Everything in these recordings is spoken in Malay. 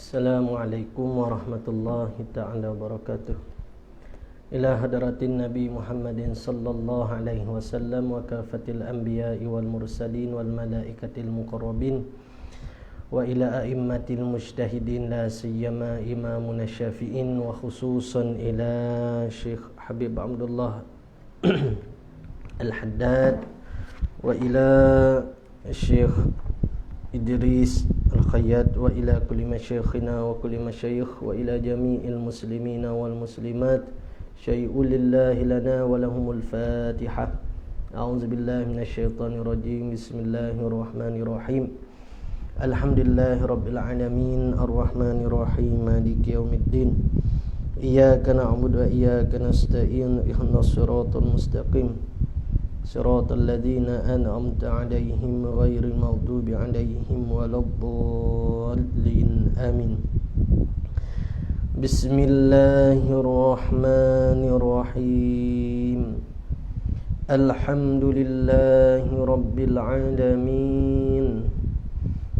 Assalamualaikum warahmatullahi ta'ala wabarakatuh. Ila hadratin Nabi Muhammadin sallallahu alaihi wasallam wa kafatil anbiya'i wal mursalin wal malaikatil muqarrabin wa ila a'immatil mujtahidin la siyama imamuna syafi'in wa khususan ila Syekh Habib Abdullah Al-Haddad wa ila Syekh Idris Al-Khayyat wa ila kulli masyayikhina wa kulli masyayikh wa ila jami'il muslimina wal muslimat syai'ul lillahi lana wa lahumul Fatihah. A'udzu billahi minasyaitonir rajim. Bismillahirrahmanirrahim. Alhamdulillahi rabbil alamin arrahmanir rahim maliki yaumiddin. Iyyaka na'budu wa iyyaka nasta'in ihdinas siratal mustaqim. Siratal ladzina an'amta 'alaihim ghairil maghdubi 'alaihim waladdallin. Amin. Bismillahirrahmanirrahim. Alhamdulillahi rabbil alamin.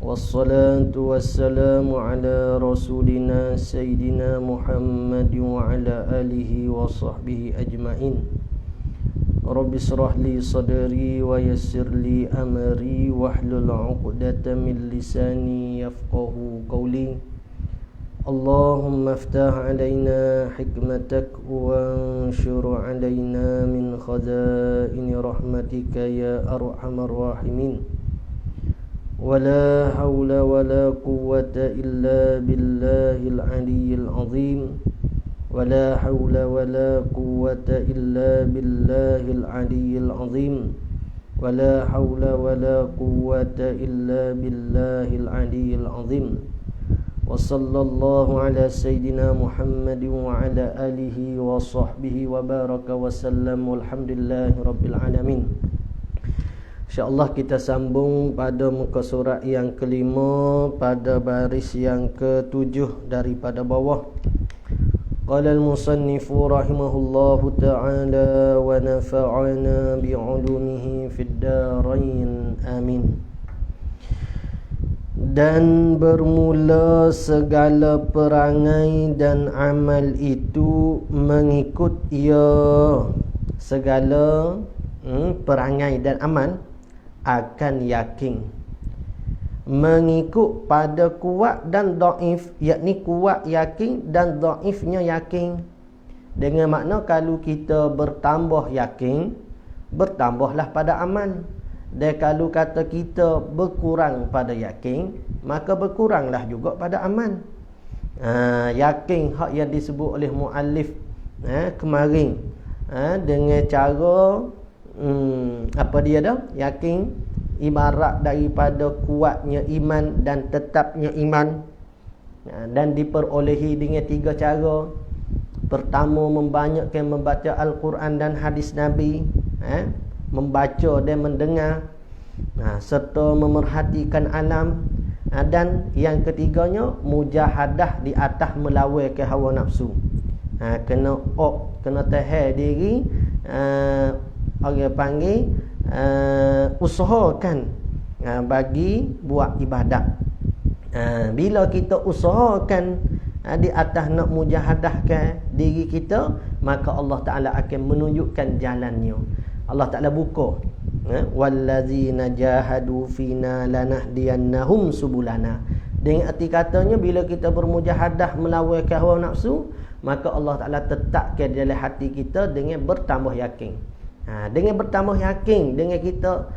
Wassalatu wassalamu ala rasulina sayyidina Muhammad wa ala alihi wa sahbihi ajma'in. Rabbi shrah li sadri wa yassir li amri wahlul 'uqdatam min lisani yafqahu qawli. Allahumma iftah 'alaina hikmatak wa anshur 'alaina min khazaini rahmatika ya arhamar rahimin. Wala hawla wala quwwata illa billahil 'aliyyil 'azim. ولا حول ولا قوة إلا بالله العلي العظيم ولا حول ولا قوة إلا بالله العلي العظيم وصلى الله على سيدنا محمد وعلى آله وصحبه وبارك وسلم والحمد لله رب العالمين. InsyaAllah kita sambung pada muka surat yang kelima pada baris yang ketujuh daripada bawah. Qala al-musannifu rahimahullahu ta'ala wa nafa'ana bi'ulumihi fid darain amin. Dan bermula segala perangai dan amal itu mengikut ia. Segala perangai dan amal akan yakin mengikut pada kuat dan dhaif, yakni kuat yakin dan dhaifnya yakin. Dengan makna kalau kita bertambah yakin, bertambahlah pada amal. Dan kalau kata kita berkurang pada yakin, maka berkuranglah juga pada amal. Yakin hak yang disebut oleh muallif kemarin, dengan cara apa dia dah? Yakin ibarat daripada kuatnya iman dan tetapnya iman, dan diperolehi dengan tiga cara. Pertama, membanyakkan membaca Al-Quran dan hadis Nabi, membaca dan mendengar, serta memerhatikan alam, dan yang ketiganya mujahadah di atas melawaikan hawa nafsu. Kena tahan diri, orang panggil usahakan bagi buat ibadat. Bila kita usahakan di atas nak mujahadahkan diri kita, maka Allah Ta'ala akan menunjukkan jalannya. Allah Ta'ala buka, wallazina jahadu fina lanahdiyannahum subulana. Dengan arti katanya, bila kita bermujahadah melawaikan hawa nafsu, maka Allah Ta'ala tetapkan dalam hati kita dengan bertambah yakin. Dengan bertambah yakin, dengan kita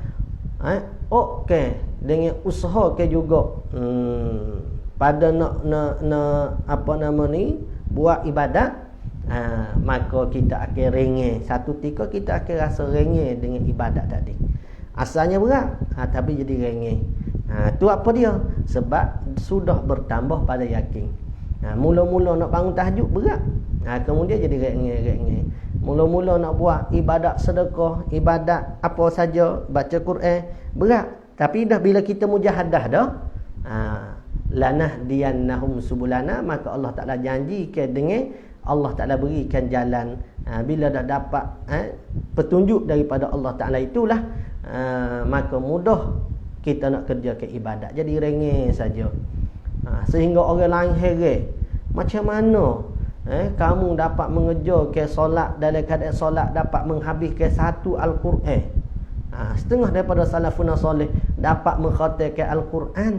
dengan usaha ke juga pada nak apa nama ni, buat ibadat, maka kita akan rengeh. Satu ketika kita akan rasa rengeh dengan ibadat tadi. Asalnya berat, tapi jadi rengeh. Tu apa dia? Sebab sudah bertambah pada yakin. Mula-mula nak bangun tahajud berat, kemudian jadi rengeh. Mula-mula nak buat ibadat sedekah, ibadat apa saja, baca Quran, berat. Tapi dah bila kita mujahadah dah, lanahdiyannahum subulana, maka Allah Ta'ala janjikan dengan Allah Ta'ala berikan jalan. Bila dah dapat petunjuk daripada Allah Ta'ala itulah, maka mudah kita nak kerjakan ibadat. Jadi rengeh saja. Sehingga orang lain heran, macam mana kamu dapat mengejar solat dalam keadaan solat dapat menghabiskan satu Al-Quran. Setengah daripada salafun soleh dapat mengkhatamkan Al-Quran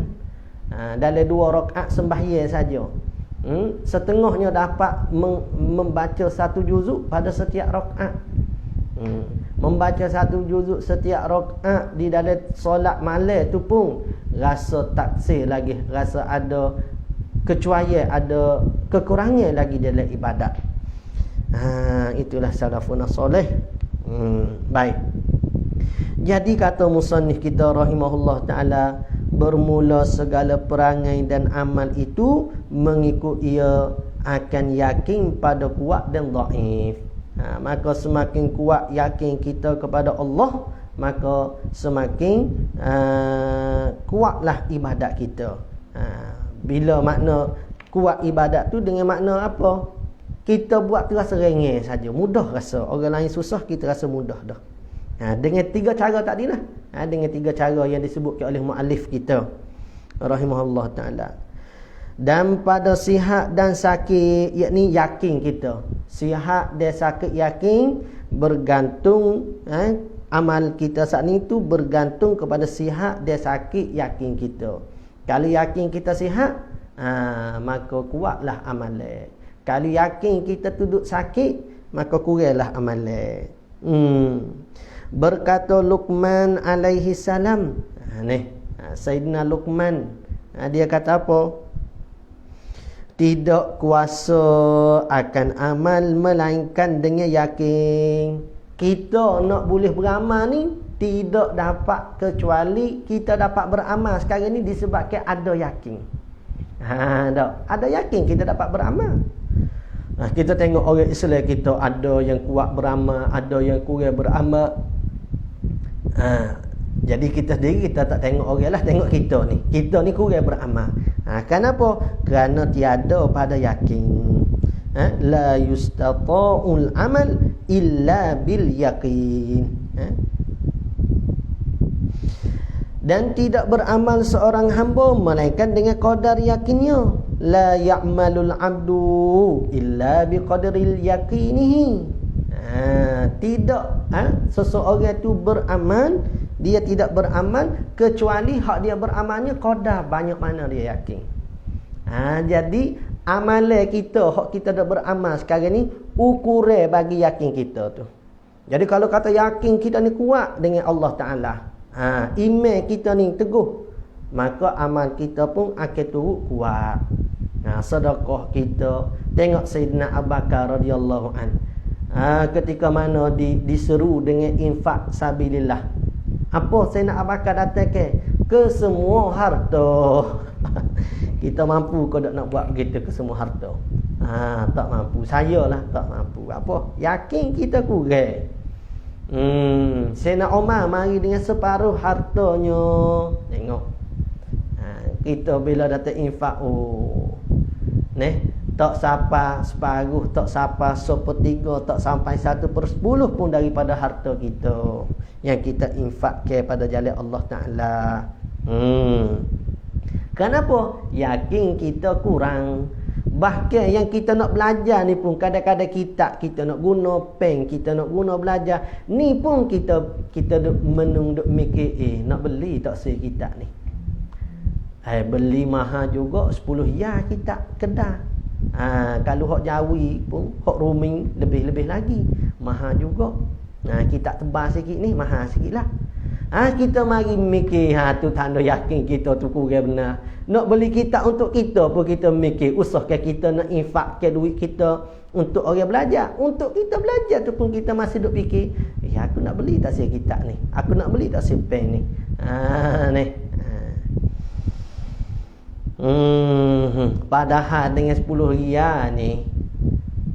dalam 2 rakaat sembahyang saja. Setengahnya dapat membaca 1 juzuk pada setiap rakaat. Membaca 1 juzuk setiap rakaat di dalam solat malam tu pun rasa taksir lagi, rasa ada kecuali ada kekurangan lagi dalam ibadat. Itulah salafun soleh. Baik. Jadi kata musannif kita rahimahullah ta'ala, bermula segala perangai dan amal itu mengikut ia akan yakin pada kuat dan dhaif. Maka semakin kuat yakin kita kepada Allah, maka semakin kuatlah ibadat kita. Bila makna kuat ibadat tu dengan makna apa? Kita buat terasa ringan saja, mudah rasa. Orang lain susah, kita rasa mudah dah. Dengan 3 cara tadi lah. Dengan 3 cara yang disebutkan oleh muallif kita rahimahullah ta'ala. Dan pada sihat dan sakit, yakni yakin kita. Sihat dan sakit yakin bergantung, amal kita saat ni tu bergantung kepada sihat dan sakit yakin kita. Kalau yakin kita sihat, maka kuatlah amalan. Kalau yakin kita duduk sakit, maka kuranglah amalan. Berkata Luqman alaihi salam, Sayyidina Luqman, dia kata apa? Tidak kuasa akan amal melainkan dengan yakin. Kita nak boleh beramal ni tidak dapat kecuali kita dapat beramal. Sekarang ni disebabkan ada yakin. Ada yakin kita dapat beramal. Kita tengok orang Islam kita, ada yang kuat beramal, ada yang kurang beramal. Jadi kita sendiri kita tak tengok orang lah, tengok kita ni. Kita ni kurang beramal. Kenapa? Kerana tiada pada yakin. La yustata'ul amal illa bil yaqin. Dan tidak beramal seorang hamba melainkan dengan qadar yakinnya. La ya'malul abdu illa biqadril yaqinihi. Tidak seseorang itu beramal, dia tidak beramal kecuali hak dia beramalnya qadar, banyak mana dia yakin. Jadi amalan kita, hak kita dah beramal sekarang ni ukuran bagi yakin kita tu. Jadi kalau kata yakin kita ni kuat dengan Allah Ta'ala, iman kita ni teguh, maka amal kita pun akan turut kuat. Sedekah kita, tengok Sayyidina Abu Bakar radhiyallahu an, ketika mana diseru dengan infak sabilillah, apa Sayyidina Abu Bakar datang ke semua harta. Kita mampu ke nak buat begitu ke semua harta? Tak mampu. Saya lah tak mampu. Apa? Yakin kita kurang. Sayyidina Umar mari dengan separuh hartanya. Tengok. Kita bila datang infak, tak sampai separuh, tak sampai 1/3, tak sampai 1/10 pun daripada harta kita yang kita infakkan pada jalan Allah Ta'ala. Kenapa? Yakin kita kurang. Bahkan yang kita nak belajar ni pun, kadang-kadang kita nak guna pen, kita nak guna belajar ni pun kita menunduk mikir, nak beli tak si kitab ni. Beli mahal juga 10 ya kitab kedai. Kalau hak Jawi pun, hak roaming lebih-lebih lagi mahal juga. Kitab tebal sikit ni mahal sikitlah. Kita mari mikir, tu tanda yakin kita tu kurang benar. Nak beli kitab untuk kita pun kita mikir, usahkan kita nak infakkan duit kita untuk orang belajar. Untuk kita belajar tu pun kita masih duk fikir, aku nak beli tak si kitab ni, aku nak beli tak si pen ni. Padahal dengan 10 riyal ni,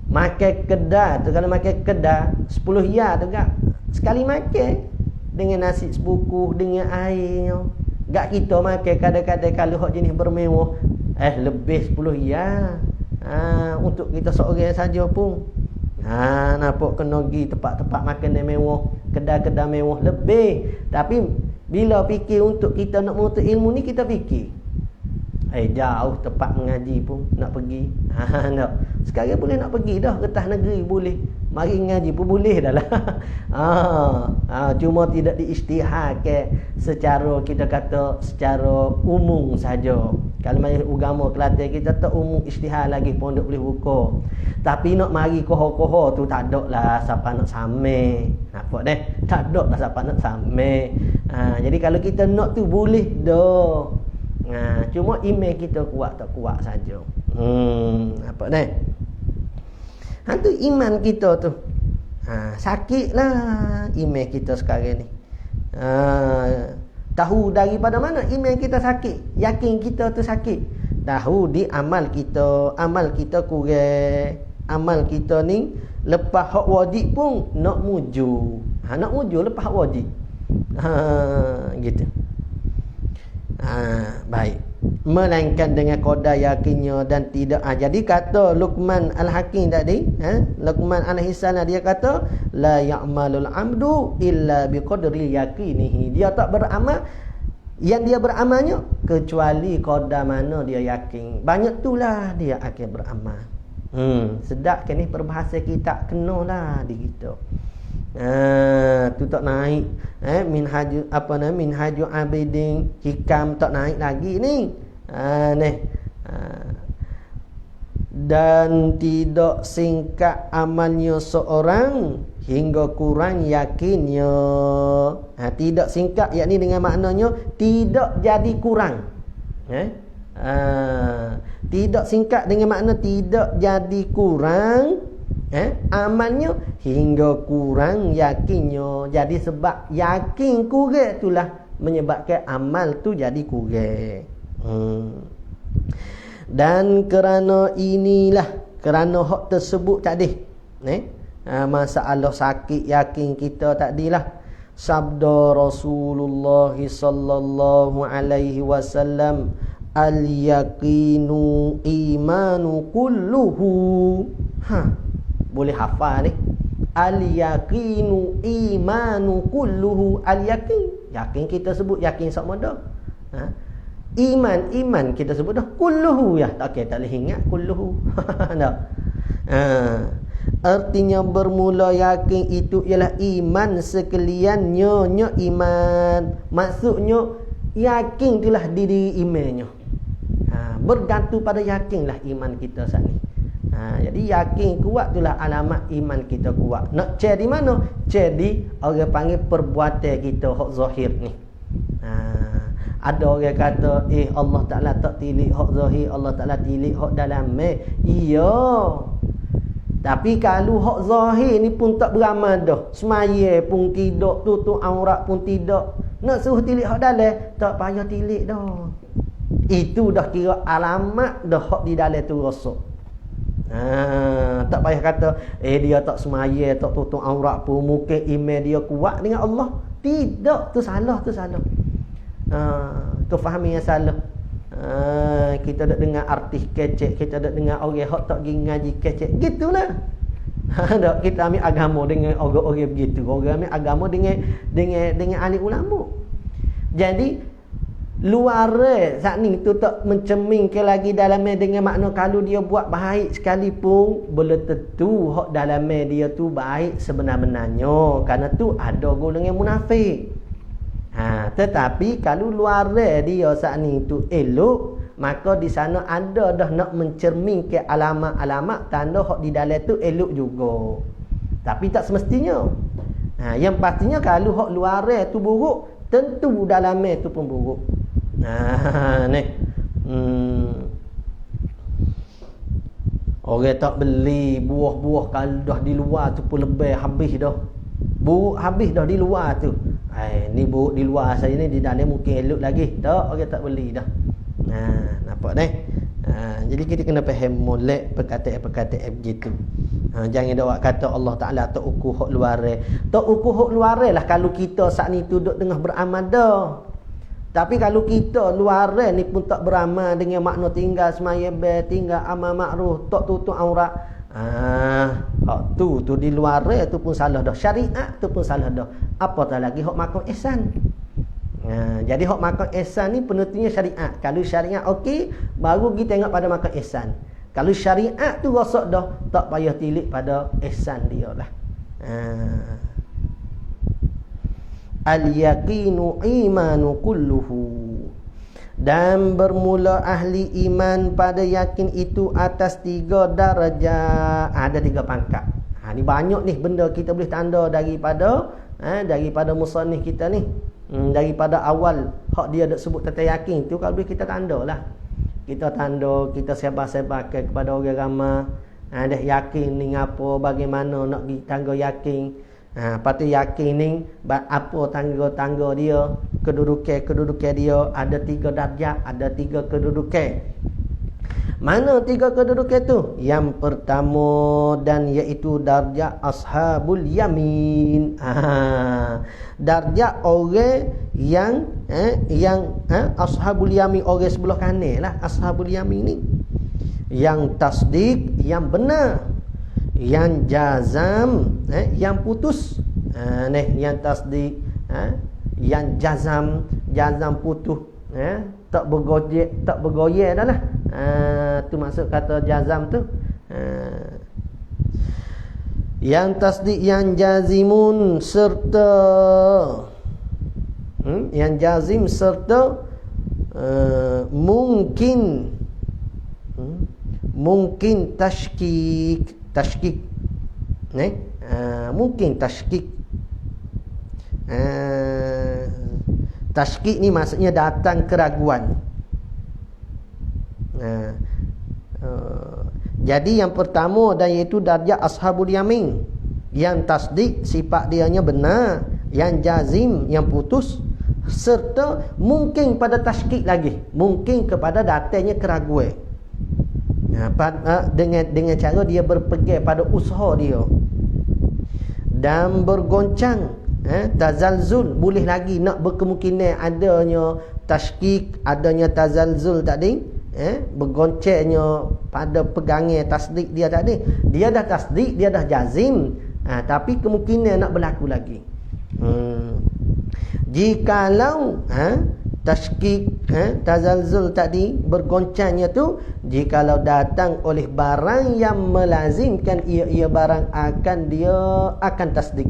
makan kedai tu, kalau makan kedai 10 riyal tu gak sekali makan dengan nasi sebuku dengan airnya. Gak kita makan kadang-kadang kalau hak jenis bermewah lebih 10 riyal. Untuk kita seorang saja pun. Nampak kena pergi tempat-tempat makan yang mewah, kedai-kedai mewah lebih. Tapi bila fikir untuk kita nak menuntut ilmu ni, kita fikir Jauh tempat mengaji pun nak pergi. Tak. Sekarang boleh nak pergi dah, getah negeri boleh. Mari ngaji pun boleh dah lah. Cuma tidak diisytiharkan secara, kita kata secara umum saja. Kalau main agama Kelantan kita tak umum isytihar lagi pun tak boleh buka. Tapi nak mari koho-koho tu tak ada lah siapa nak samai. Nampak deh? Tak ada lah siapa nak samai. Jadi kalau kita nak tu boleh dah. Cuma iman kita kuat tak kuat saja. Apa dah? Tu iman kita tu. Sakitlah iman kita sekarang ni. Tahu daripada mana iman kita sakit? Yakin kita tu sakit. Tahu di amal kita kurang. Amal kita ni lepas hak wajib pun nak muju. Nak muju lepas hak wajib. Gitu. Baik. Melainkan dengan qadar yakinnya dan tidak. Jadi kata Luqman Al-Hakim tadi, Luqman alaihissalam dia kata la ya'malul 'abdu illa biqadri yaqinihi. Dia tak beramal, yang dia beramalnya kecuali qadar mana dia yakin. Banyak tulah dia akan beramal. Sedap kan ni peribahasa kita kenalah di kita. Tu tak naik. Minhaju abidin hikam tak naik lagi ni. Dan tidak singkat amalnya seorang hingga kurang yakinnya. Tidak singkat, yakni dengan maknanya tidak jadi kurang. Tidak singkat dengan makna tidak jadi kurang amalnya hingga kurang yakinnya. Jadi sebab yakin kurang itulah menyebabkan amal tu jadi kurang. Dan kerana inilah, kerana hak tersebut tadi, masalah sakit yakin kita tadilah, sabda Rasulullah sallallahu alaihi wasallam, al-yaqinu imanu kulluhu. Boleh hafal ni. Al-yaqinu imanu kulluhu. Al-yaqin, yakin kita sebut yakin sama dah. Iman kita sebut dah kulluhu ya. Tak boleh ingat kulluhu. Tak. Artinya bermula yakin itu ialah iman sekaliannya, iman. Maksudnya yakin itulah diri imannya. Bergantung pada yakinlah iman kita saat ni. Jadi yakin kuat itulah alamat iman kita kuat. Nak cek di mana? Cek di orang panggil perbuatan kita hak zahir ni. Ada orang kata Allah Ta'ala tak tilik hak zahir, Allah Ta'ala tilik hak dalam. Iya. Tapi kalau hak zahir ni pun tak beramal dah. Semaya pun tidak, tutup aurat pun tidak. Nak suruh tilik hak dalam, tak payah tilik dah. Itu dah kira alamat dah hak di dalam tu rosak. Tak payah kata dia tak semaya, tak tutup aurat pun, mungkin iman dia kuat dengan Allah. Tidak, tu salah. Tu faham yang salah. Kita dak dengar artis kecek, kita dak dengar orang hak tak pergi ngaji kecek, gitulah. Dak, kita ambil agama dengan orang-orang begitu. Orang ambil agama dengan ahli ulama. Jadi luar saat ni tu tak mencerminkan lagi dalamnya dengan makna kalau dia buat baik sekalipun belum tentu hak dalamnya dia tu baik sebenar-benarnya, kerana tu ada golongan munafik. Tetapi kalau luar dia saat ni tu elok, maka di sana ada dah nak mencerminkan alamat-alamat tanda hak di dalam tu elok juga. Tapi tak semestinya. Yang pastinya kalau hak luar tu buruk, tentu dalamnya tu pun buruk. Ni. Orang tak beli buah-buah kalau dah di luar tu pun lebih habis dah. Buruk habis dah di luar tu. Ni buruk di luar saya ni, di dalam mungkin elok lagi. Tak, orang tak beli dah. Nampak ni? Jadi kita kena faham molek perkataan-perkataan begitu. Jangan dak kata Allah Taala tak ukur hak luar. Tak ukur hak luar lah kalau kita saat ni tu duk tengah beramal dah. Tapi kalau kita luar ni pun tak beramal dengan makna tinggal semaya tinggal amal makruf, tak tutup aurat. Hak tu di luar tu pun salah dah. Syariat tu pun salah dah. Apatah lagi hak makan ihsan. Jadi hak makan ihsan ni penentunya syariat. Kalau syariat okey, baru kita tengok pada makan ihsan. Kalau syariat tu rosak dah, tak payah tilik pada ihsan dia lah. Al-yaqinu imanu kulluhu. Dan bermula ahli iman pada yakin itu atas 3 darjah. Ada 3 pangkat. Ni banyak ni benda kita boleh tanda daripada musannif kita ni. Daripada awal hak dia dak sebut tentang yakin tu, kalau boleh kita tandalah. Kita tanda, kita sebar-sebarkan kepada orang ramai. Dah yakin ni apa, bagaimana nak ditangga yakin. Lepas tu yakin ni apa tangga-tangga dia, kedudukan dia, ada 3 darjah, ada 3 kedudukan. Mana 3 kedudukan tu? Yang pertama dan iaitu darjah ashabul yamin. Darjah orang yang ashabul yamin, orang sebelah kanan lah ashabul yamin ni. Yang tasdik, yang benar. Yang jazam, yang putus. Yang tasdik, yang jazam putus, tak bergoyek dah lah. Tu maksud kata jazam tu. Yang tasdik, yang jazimun serta yang jazim serta mungkin tashkik mungkin tashkik. Tashkik ni maksudnya datang keraguan. Jadi yang pertama dan iaitu darjah ashabul yamin, yang tasdik sifat dianya benar, yang jazim yang putus, serta mungkin pada tashkik lagi, mungkin kepada datangnya keraguan. Dengan cara dia berpegang pada usaha dia dan bergoncang, tazalzul, boleh lagi nak berkemungkinan adanya tashkik, adanya tazalzul tadi, bergoncangnya pada pegangan tasdik dia tadi. Dia dah tasdik, dia dah jazim, tapi kemungkinan nak berlaku lagi. Jikalau tashkik, tazalzul tadi, bergoncangnya tu, jikalau datang oleh barang yang melazimkan ia barang akan tasdik.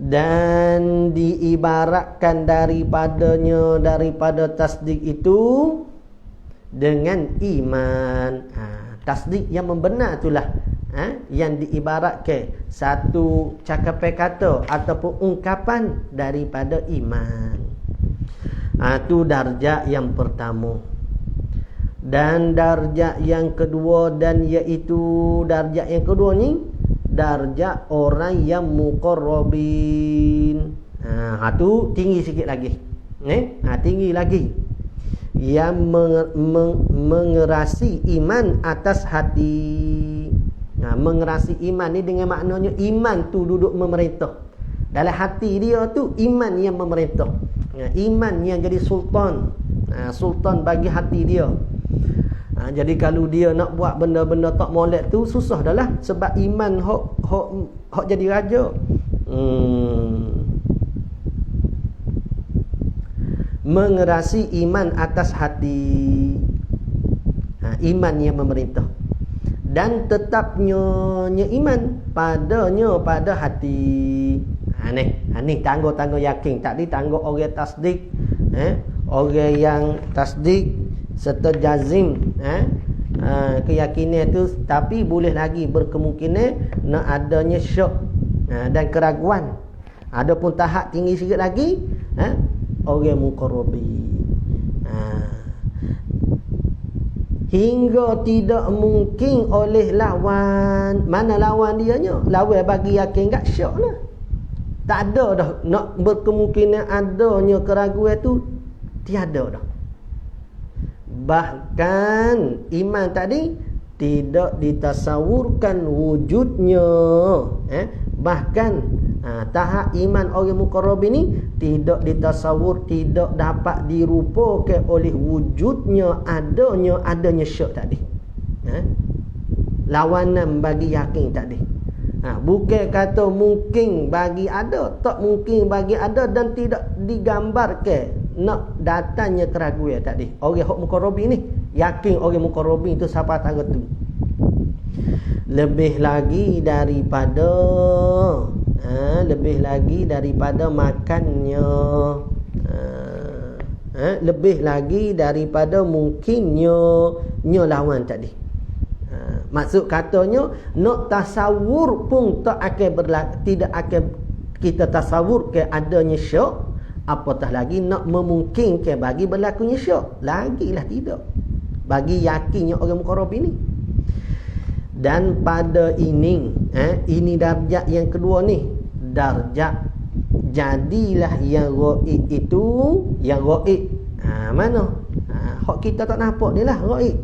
Dan diibaratkan daripada tasdik itu dengan iman. Tasdik yang membenar itulah yang diibaratkan satu cakapan kata ataupun ungkapan daripada iman. Itu darjah yang pertama. Dan darjah yang kedua, dan iaitu darjah yang kedua ni darjah orang yang muqarrabin. Tu tinggi sikit lagi. Tinggi lagi. Yang mengerasi iman atas hati. Mengerasi iman ni dengan maknanya iman tu duduk memerintah. Dalam hati dia tu iman yang memerintah. Iman yang jadi sultan. Sultan bagi hati dia. Jadi kalau dia nak buat benda-benda tak molek tu susah dah lah, sebab iman hok jadi raja. Mengerasi iman atas hati. Iman yang memerintah. Dan tetapnya iman pada hati. Ni tangga-tangga yakin. Tadi tangga orang tasdik, orang yang tasdik serta jazim, keyakinan itu, tapi boleh lagi berkemungkinan nak adanya syak dan keraguan. Adapun tahap tinggi sikit lagi, orang muqarrabi. Hingga tidak mungkin oleh lawan. Mana lawan dianya? Lawan bagi yakin gak syak lah. Tak ada dah nak berkemungkinan adanya keraguan tu, tiada dah. Bahkan iman tadi tidak ditasawurkan wujudnya. Bahkan tahap iman orang muqarrab ini tidak ditasawur, tidak dapat dirupakan oleh wujudnya adanya syak tadi. Lawanan bagi yakin tadi. Bukan kata mungkin bagi ada, tak mungkin bagi ada, dan tidak digambarkan nak datangnya keraguan tadi. Orang hak muqarrabin ni yakin orang muqarrabin tu siapa tangga tu. Lebih lagi daripada makannya, lebih lagi daripada mungkinnya lawan tadi. Maksud katanya nak tasawur pun tak akan tidak akan kita tasawur ke adanya syak, apatah lagi nak memungkinkan bagi berlakunya syak, lagilah tidak bagi yakinnya orang muqarrab ini. Dan pada ini darjat yang kedua ni, darjat jadilah yang ghaib itu, yang ghaib mana hak kita tak nampak dia lah ghaib,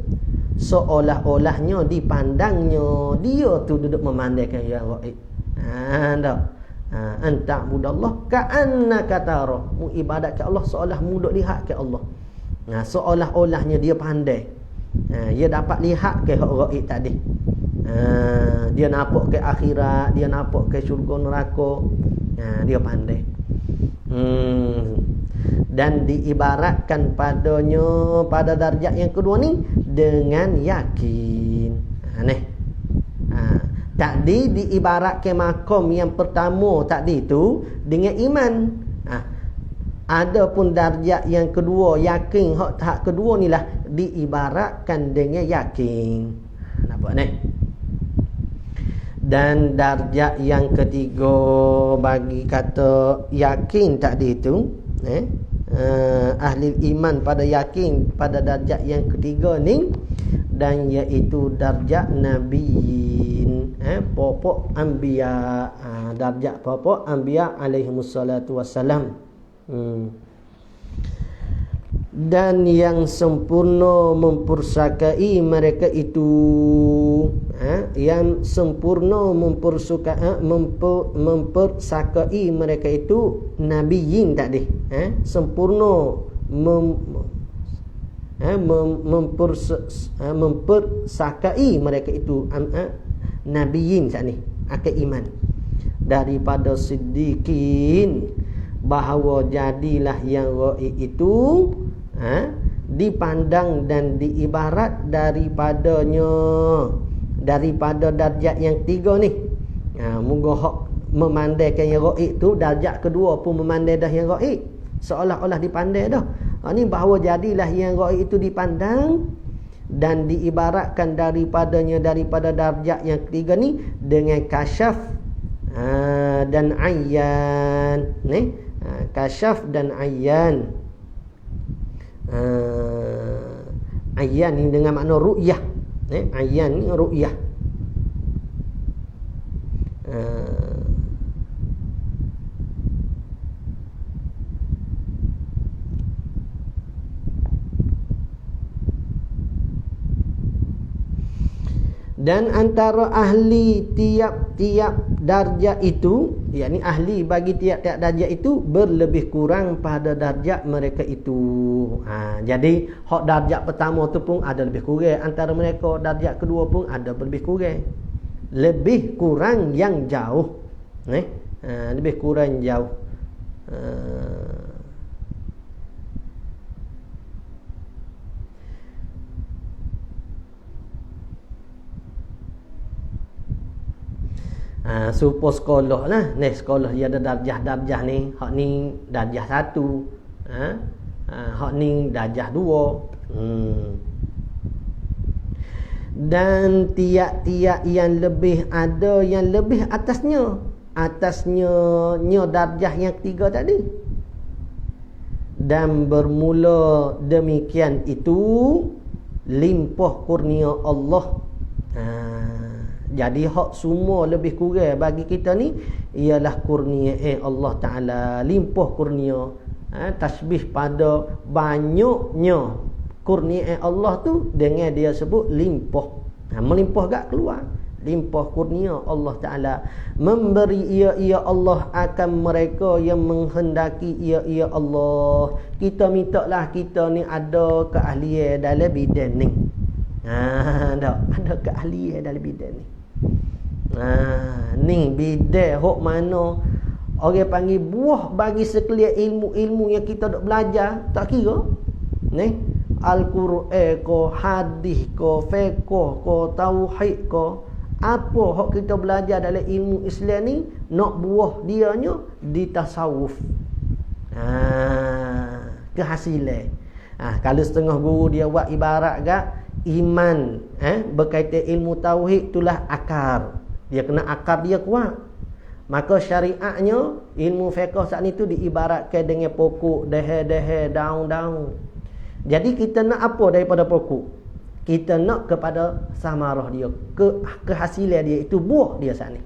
seolah-olahnya dipandangnya dia tu duduk memandaikan yang ghaib. Anta budallah ka'annaka tara, mu ibadat ke Allah seolah mu duk lihat ke Allah. Seolah-olahnya dia pandai, dia dapat lihat ke hak ghaib tadi. Dia nampak ke akhirat, dia nampak ke syurga neraka, dia pandai. Dan diibaratkan padanya pada darjat yang kedua ni dengan yakin. Tadi diibaratkan makom yang pertama tadi tu dengan iman. Adapun darjat yang kedua yakin, hak tahap kedua ni lah diibaratkan dengan yakin. Nampak ni? Dan darjat yang ketiga bagi kata yakin tadi itu, ahli iman pada yakin pada darjat yang ketiga ni, dan iaitu darjat nabiyin, pokok anbiya, darjat pokok anbiya alaihimussalatu wassalam. Dan yang sempurna mempersakai mereka itu, yang sempurna mempersakai mereka itu nabiyin tadi, sempurna mempersakai mereka itu nabiyin saat ni akan iman daripada siddiqin, bahawa jadilah yang ghaib itu dipandang dan diibarat daripadanya, daripada darjat yang tiga ni. Moga hak memandaikan yang ghaib tu, darjat kedua pun memandai dah yang ghaib, seolah-olah dipandai dah. Ni bahawa jadilah yang ghaib itu dipandang dan diibaratkan daripadanya, daripada darjat yang ketiga ni dengan kasyaf dan ayyan ni. Kasyaf dan ayyan. Ayyan ni dengan makna ru'yah. Ayyan ni ru'yah. Dan antara ahli tiap-tiap darjat itu, yakni ahli bagi tiap-tiap darjat itu berlebih kurang pada darjat mereka itu. Jadi hak darjat pertama tu pun ada lebih kurang, antara mereka darjat kedua pun ada lebih kurang. Lebih kurang yang jauh. Lebih kurang jauh. Supaya sekolah lah, ni sekolah dia ada darjah-darjah ni. Hak ni darjah 1, hak ni darjah 2. Dan tiap-tiap yang lebih ada yang lebih atasnya darjah yang ketiga tadi. Dan bermula demikian itu limpah kurnia Allah. Jadi hak semua lebih kurang bagi kita ni ialah kurnia Allah Ta'ala, limpah kurnia. Tasbih pada banyaknya kurnia Allah tu dengan dia sebut limpah. Melimpah gak keluar. Limpah kurnia Allah Ta'ala. Memberi ia Allah akan mereka yang menghendaki ia Allah. Kita mintalah kita ni ada keahlian dalam bidang ni. Ada keahlian dalam bidang ni. Ni bidai hok mana orang panggil buah bagi sekalian ilmu-ilmu yang kita dok belajar, tak kira. Ni Al-Quran ko, hadis ko, fiqh ko, tauhid ko, apa hok kita belajar dalam ilmu Islam ni, nak buah dianya di tasawuf. Kehasilan. Kalau setengah guru dia buat ibarat gak iman, berkaitan ilmu tauhid itulah akar. Dia kena akar dia kuat. Maka syariatnya ilmu fiqh saat ni tu diibaratkan dengan pokok, dehe-dehe, daun-daun. Jadi kita nak apa daripada pokok? Kita nak kepada samarah dia, kehasilan dia, itu buah dia saat ni.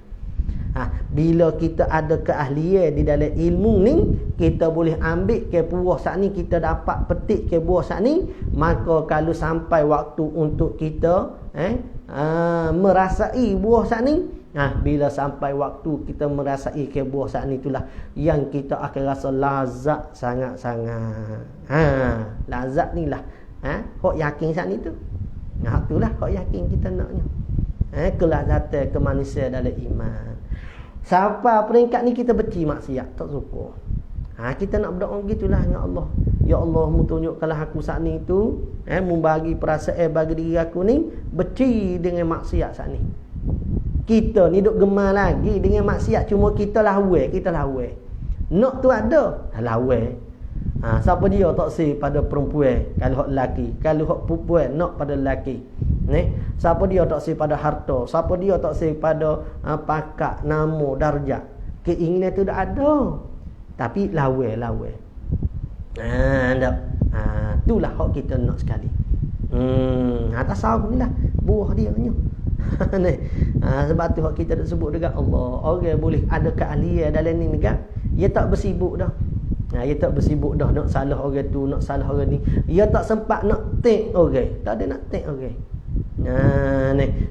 Bila kita ada keahlian di dalam ilmu ni, kita boleh ambil ke buah saat ni, kita dapat petik ke buah saat ni. Maka kalau sampai waktu untuk kita merasai buah saat ni, bila sampai waktu kita merasai ke buah saat ni, itulah yang kita akan rasa lazat sangat-sangat. Lazat ni lah hok yakin saat ni tu. Itulah hok yakin kita naknya. Kelazatan kemanusiaan dalam iman. Sampai peringkat ni kita benci maksiat, tak suka. Kita nak berdoa gitulah dengan Allah. Ya Allah, mu tunjukkanlah aku saat ni tu, mu bagi perasaan bagi diri aku ni benci dengan maksiat saat ni. Kita ni duk gemar lagi dengan maksiat, cuma kita lawan. Nak tu ada, lawan. Siapa dia tak si pada perempuan kalau hak lelaki, kalau hak perempuan nak pada lelaki. Siapa dia tak si pada harta, siapa dia tak si pada pakak, nama, darjat. Keinginan tu dah ada, tapi lawan. Tak. Itulah hak kita nak sekali. Tasawuf ni lah buah dia nya. Sebab tu hak kita dah sebut dekat Allah. Orang boleh ada keahlian dalam ni dekat, dia tak bersibuk dah. Dia tak bersibuk dah nak salah orang tu, nak salah orang ni. Dia tak sempat nak take orang. Tak ada nak take orang.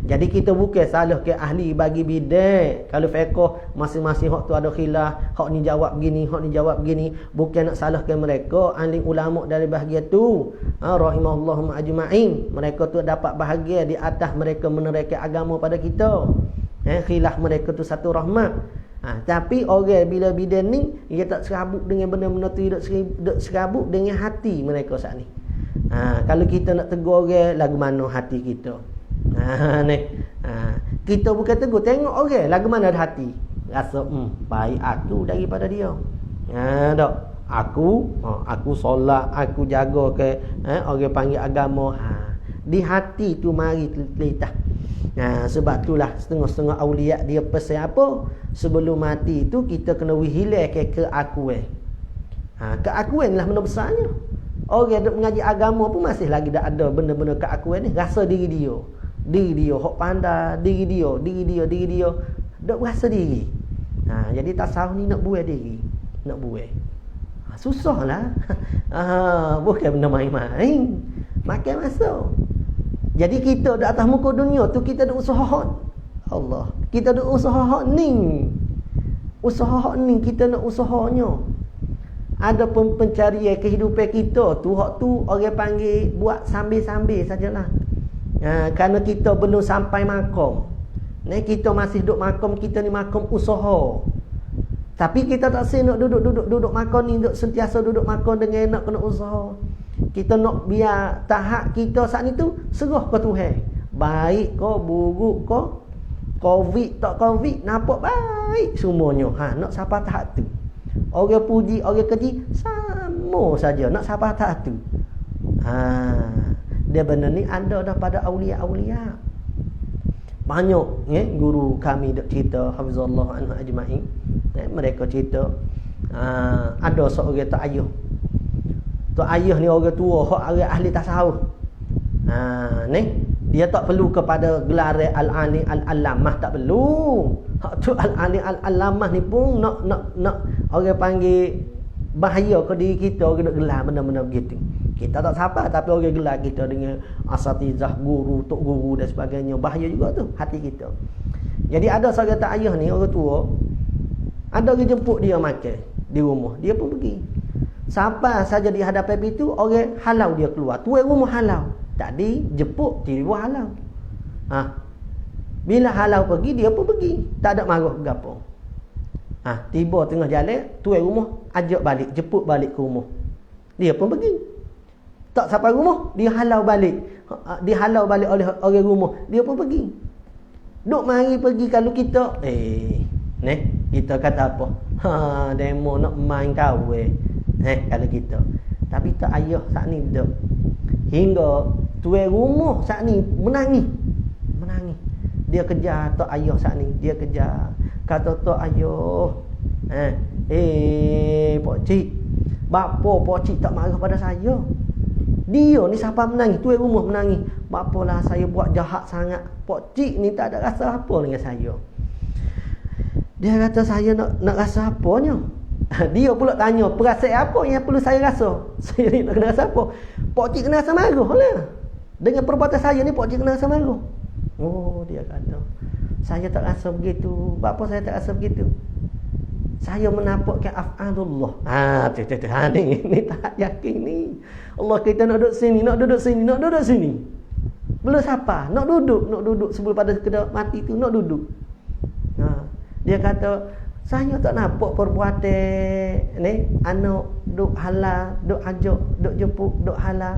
Jadi kita bukan salah ke ahli bagi bidai. Kalau fiqh masing-masing hak tu ada khilaf, hak ni jawab begini, hak ni jawab begini, bukan nak salah ke mereka. Ahli ulama dari bahagian tu, rahimahullah ajma'in, mereka tu dapat bahagia di atas mereka menerangkan agama pada kita. Khilaf mereka tu satu rahmat. Tapi orang bila bidan ni, dia tak serabut dengan benda-benda tu, dia serabut dengan hati mereka saat ni. Kalau kita nak tegur orang, lagu mana hati kita? Kita bukan tegur, tengok orang lagu mana ada hati. Rasa baik aku daripada dia. Tak. Aku solat, aku jaga ke orang panggil agama. Di hati tu mari terletak. Sebab itulah setengah-setengah awliya dia pesan apa? Sebelum mati tu kita kena hilang ke keakuan. Keakuan lah benda besarnya. Orang yang mengaji agama pun masih lagi dah ada benda-benda keakuan ni. Rasa diri dia hok pandai, diri dia dak rasa diri. Jadi tasawuf ni nak buat diri, nak buat. Susahlah. Bukan benda main-main. Makan masa. Jadi kita di atas muka dunia tu kita ada usaha Allah. Kita ada usaha ni. Usaha ni kita nak usahanya. Ada pencarian kehidupan kita tu, hak tu orang panggil buat sambil-sambil sajalah. Kerana kita belum sampai makom. Kita masih duduk makom, kita ni makom usaha. Tapi kita tak nak duduk makom ni, sentiasa duduk makom dengan nak kena usaha. Kita nak biar tahap kita saat ni tu serah ke Tuhan. Baik ke, buruk ke, Covid tak Covid, nampak baik semuanya. Nak sampai tahap tu. Orang puji, orang keji, sama saja nak sampai tahap tu. Dia benda ni ada daripada awliya-awliya. Banyak guru kami dak cerita, hafizallahu anhu ajma'in. Mereka cerita ada seorang tok ayah. Tok ayah ni orang tua, orang ahli tasawuf. Dia tak perlu kepada gelaran al-ali al-allamah, tak perlu. Hak tu al-ali al-allamah ni pun nak orang panggil bahaya ke diri kita, orang nak gelar benda-benda begitu. Kita tak siapa, tapi orang gelar kita dengan asatizah, guru, tok guru dan sebagainya. Bahaya juga tu hati kita. Jadi ada seorang tok ayah ni, orang tua, ada orang jemput dia makan di rumah, dia pun pergi. Sampai saja di hadapan pintu, orang halau dia keluar. Tuan rumah halau. Tadi jemput, tiba halau. Bila halau pergi, dia pun pergi. Tak ada marah ke apa. Tiba tengah jalan, tuan rumah ajak balik, jemput balik ke rumah. Dia pun pergi. Tak sampai rumah, dia halau balik. Dihalau balik oleh orang rumah. Dia pun pergi. Duk mari pergi kalau kita, kita kata apa? Demo nak main kahwin. Kalau kita. Tapi tak ayah saat ni duk. Hingga tuan rumah saat ni menangis. Dia kejar tok ayah saat ni. Dia kejar. Kata tok ayah, pak cik, bapa pak cik tak marah pada saya. Dia ni siapa menangis? Tuan rumah menangis. Bapalah saya buat jahat sangat. Pak cik ni tak ada rasa apa dengan saya. Dia kata saya nak rasa apanya? Dia pula tanya, perasaan apa yang perlu saya rasa? Saya ni nak kena rasa apa? Pak cik kena rasa marah lah. Dengan perbuatan saya ni, pak cik kena rasa marah. Oh, dia kata, saya tak rasa begitu. Bapa saya tak rasa begitu. Saya menampakkan af'alullah. Ni tak yakin ni. Allah kita nak duduk sini. Belum siapa? Nak duduk sebelum pada kena mati tu, nak duduk. Dia kata, saya tak nampak perbuatan ni anak duk halal, duk ajak, duk jemput, duk halal.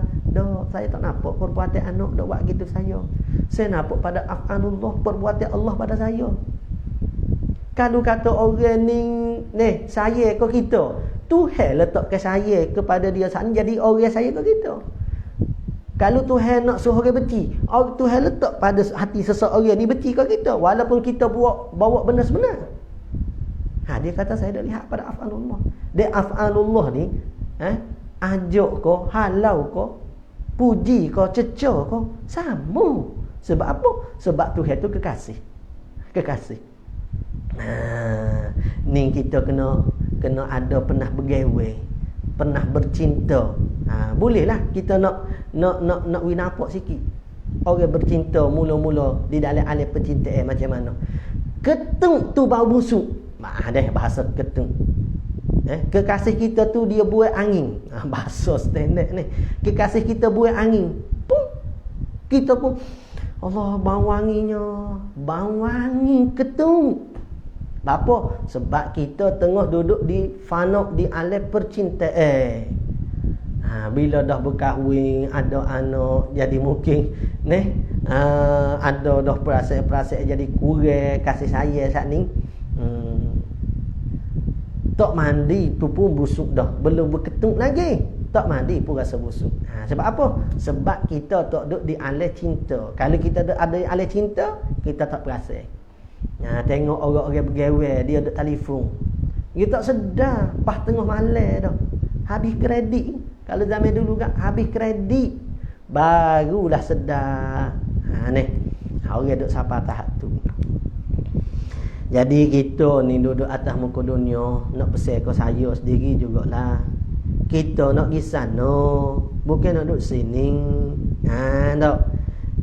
Saya tak nampak perbuatan anak duk buat gitu saya. Saya nampak pada af'alullah, perbuatan Allah pada saya. Kalau kata orang ni saya ke kita, Tuhan letakkan saya kepada dia saat ni jadi orang saya ke kita. Kalau Tuhan nak suruh orang benci, Tuhan letak pada hati seseorang ni benci ke kita, walaupun kita bawa benar sebenar. Dia kata saya dah lihat pada af'alullah. Dia af'alullah ni ajak ko, halau ko, puji ko, ceca ko, sama. Sebab apa? Sebab Tuhan tu kekasih. Ni kita kena ada pernah bergawe, pernah bercinta. Bolehlah kita nak winapok sikit. Orang bercinta mula-mula di dalam alam percintaan macam mana? Ketung tu bau busuk. Bahasa ketung. Kekasih kita tu dia buat angin. Bahasa standard ni. Kekasih kita buat angin. Pum. Kita pun Allah bau wanginya. Bau wangi ketung. Apa? Sebab kita tengah duduk di fana di alam percintaan. Bila dah berkahwin, ada anak, jadi mungkin ada dah perasaan jadi kurang kasih sayang saat ni. Tak mandi tu pun busuk dah, belum berketuk lagi. Tak mandi pun rasa busuk. Sebab apa? Sebab kita tak duduk di alam cinta. Kalau kita ada di alam cinta, kita tak perasan. Tengok orang-orang bergawe, dia duduk telefon. Dia tak sedar, pas tengah malam dah. Habis kredit. Kalau zaman dulu kan habis kredit, barulah sedar. Orang duduk sampai tahap tu. Jadi kita ni duduk atas muka dunia, nak pesan ke saya sendiri jugalah. Kita nak pergi sana, bukan nak duduk sini. Tak.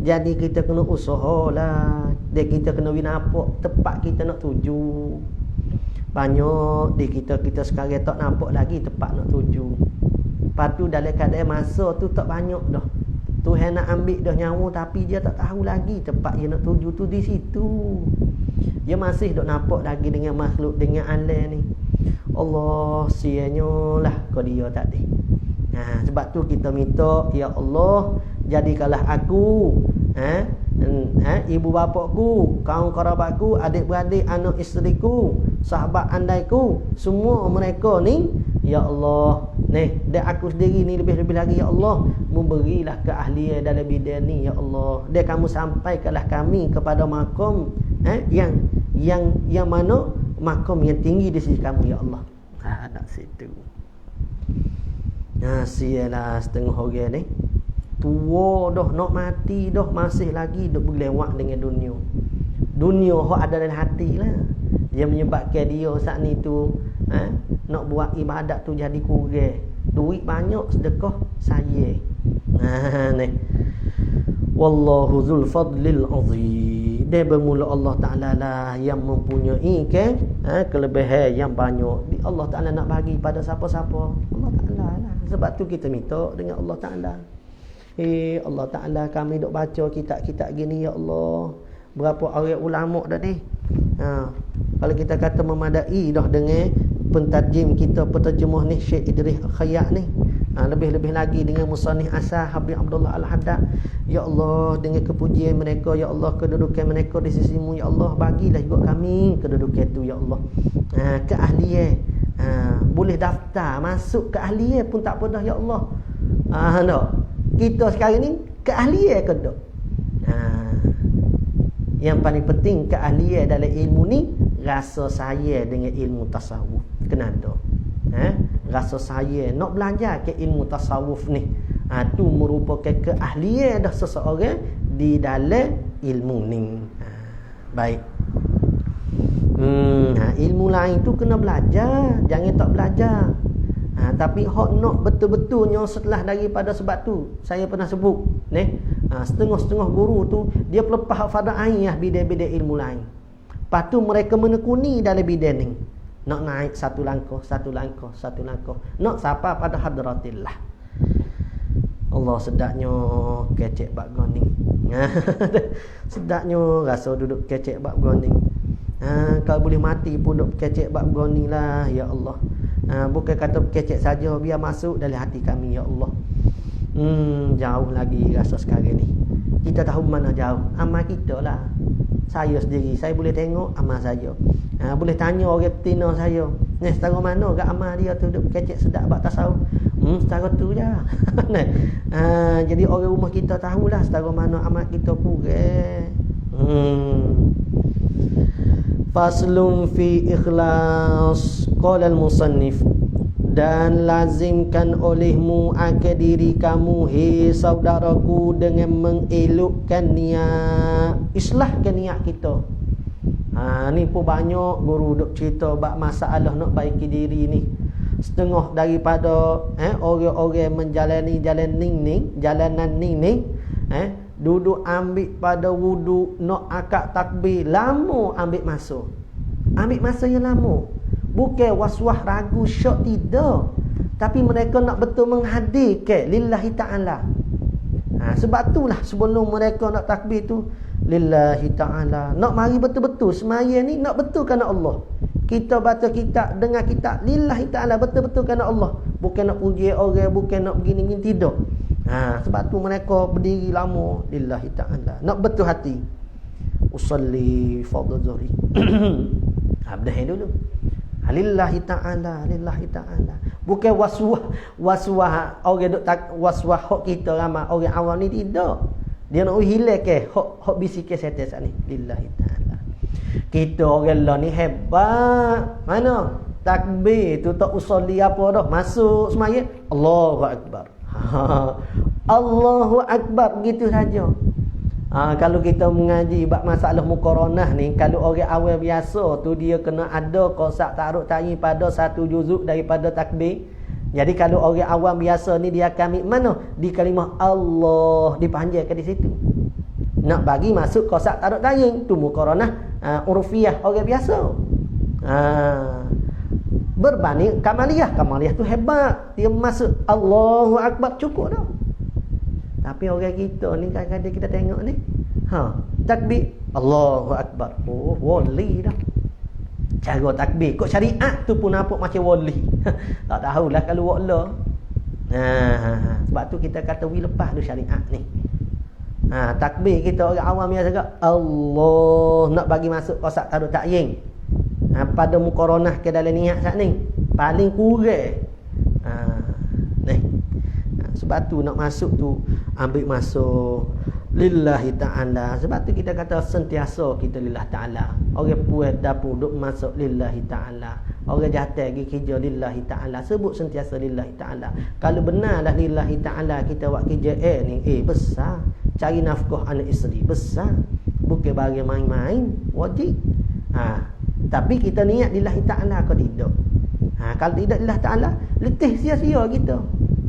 Jadi kita kena usahalah. Dan kita kena nampak tempat kita nak tuju. Banyak di kita sekarang tak nampak lagi tempat nak tuju. Lepas tu dalam keadaan masa tu tak banyak dah. Tuhan nak ambil dah nyawa tapi dia tak tahu lagi tempat dia nak tuju tu di situ. Dia masih dok nampak lagi dengan makhluk, dengan alam ni. Allah sianya lah kau dia tadi. Sebab tu kita minta, ya Allah, jadikanlah aku, ibu bapakku, kaum kerabatku, adik-beradik, anak isteriku, sahabat andaiku, semua mereka ni, ya Allah, dan aku sendiri ni lebih-lebih lagi, ya Allah, memberilah keahlian dalam bidang ni, ya Allah. Dan kamu sampaikanlah kami kepada makom yang mana makom yang tinggi di sisi kamu, ya Allah. Nak situ. Sialah setengah orang ni tua dah nak mati dah, masih lagi duk berlewat dengan dunia. Dunia hak ada dalam hati lah. Dia menyebabkan dia saat ni tu nak buat ibadat tu jadi kurang. Duit banyak, sedekah saya. Ni. Wallahu dzul fadlil azim. Dia bermula Allah Ta'ala lah yang mempunyai kelebihan yang banyak. Allah Ta'ala nak bagi pada siapa-siapa, Allah Ta'ala lah. Sebab tu kita minta dengan Allah Ta'ala. Allah Ta'ala, kami duk baca kitab-kitab gini, ya Allah, berapa orang ulama dah ni. Kalau kita kata memadai dah dengan pentarjim kita, penterjemah ni Syekh Idris Al-Khayyat ni, lebih-lebih lagi dengan musannif asal Habib Abdullah Al-Haddad. Ya Allah, dengan kepujian mereka, ya Allah, kedudukan mereka di sisimu, ya Allah, bagilah juga kami kedudukan tu, ya Allah. Keahlian, boleh daftar masuk keahlian pun tak apa dah, ya Allah. Tak. Kita sekarang ni keahlian ke tak? Yang paling penting keahlian dalam ilmu ni rasa saya dengan ilmu tasawuf. Kenapa? Rasa saya nak belajar ke ilmu tasawuf ni. Tu merupakan keahlian dah seseorang di dalam ilmu ni. Baik. Ilmu lain tu kena belajar, jangan tak belajar. Tapi hak nak betul-betulnya setelah daripada sebab tu saya pernah sebut ni, setengah-setengah guru tu dia pelepah pada ayah bidang-bidang ilmu lain. Lepas tu mereka menekuni dalam bidang ni. Nak naik satu langkah. Nak sampai pada hadratillah. Allah sedaknya kecek bab goning. Sedaknya rasa duduk kecek bab goning. Kalau boleh mati pun duduk kecek bab goning lah, ya Allah. Bukan kata kecek saja, biar masuk dalam hati kami, ya Allah. Jauh lagi rasa sekarang ni. Kita tahu mana jauh. Amal kita lah. Saya sendiri, saya boleh tengok amal saya. Boleh tanya orang betina saya, ni setara mana ke amal dia tu duduk kecek sedap bab tasawuf. Setara tu je. Jadi orang rumah kita tahulah setara mana amal kita kurang. Faslun fi ikhlas. Qala al-musannif, dan lazimkan olehmu akan diri kamu, hei saudaraku, dengan mengelokkan niat. Islahkan niat kita. Ni pun banyak guru duk cerita bab masalah nak baiki diri ni. Setengah daripada orang-orang menjalani jalanan ni duduk ambil pada wudu, nak akad takbir, lama ambil masa. Ambil masa yang lama. Bukan waswah ragu syok, tidak. Tapi mereka nak betul menghadirkan lillahi ta'ala. Sebab itulah sebelum mereka nak takbir tu, lillahi ta'ala, nak mari betul-betul semaya ni nak betul kerana Allah. Kita baca kitab, dengar kitab, lillahi ta'ala, betul-betul kerana Allah. Bukan nak puji orang, bukan nak begini-begini, tidak. Sebab tu mereka berdiri lama, lillahi ta'ala, nak betul hati. Usalli fardhu zuhri. Abdah dulu. Lillahi ta'ala, lillahi ta'ala. Bukan waswah orang duk tak waswah hak kita ramai orang awam ni, tidak. Dia nak hilang ke hak bisikan setan sat ni, lillahi ta'ala. Kita orang lah ni hebat. Mana takbir tu tak usolli apa dah, masuk semaya Allahu akbar. Allahu akbar, gitu saja. Kalau kita mengaji bab masalah muqaranah ni, kalau orang awal biasa tu dia kena ada qasak ta'aruf ta'yin pada satu juzuk daripada takbir. Jadi kalau orang awam biasa ni dia akan ambil mana di kalimah Allah, dipanjangkan di situ. Nak bagi masuk qasak ta'aruf ta'yin tu muqaranah urfiah orang biasa. Berbanding kamaliyah tu hebat, dia masuk Allahu akbar cukup dah. Tapi orang kita ni kadang-kadang kita tengok ni, takbir Allahu akbar, wali dah. Cara takbir kok syariat tu pun nampak macam wali. Tak tahulah kalau wala. Sebab tu kita kata wi lepas tu syariat ni. Takbir kita orang awam biasa ke Allah, nak bagi masuk qasak ta'aruf ta'yin. Pada muqaranah ke dalam niat sat ni paling kurang. Sebab tu nak masuk tu ambil masuk lillahi ta'ala. Sebab tu kita kata sentiasa kita lillahi ta'ala. Orang puas dapur duk masuk lillahi ta'ala. Orang jatuh pergi kerja lillahi ta'ala, sebut sentiasa lillahi ta'ala. Kalau benarlah lillahi ta'ala kita buat kerja ni besar. Cari nafkah anak isteri besar. Bukan barang main-main, wajib. Tapi kita niat lillahi ta'ala ke tidak? Kalau tidak lillahi ta'ala, letih sia-sia kita.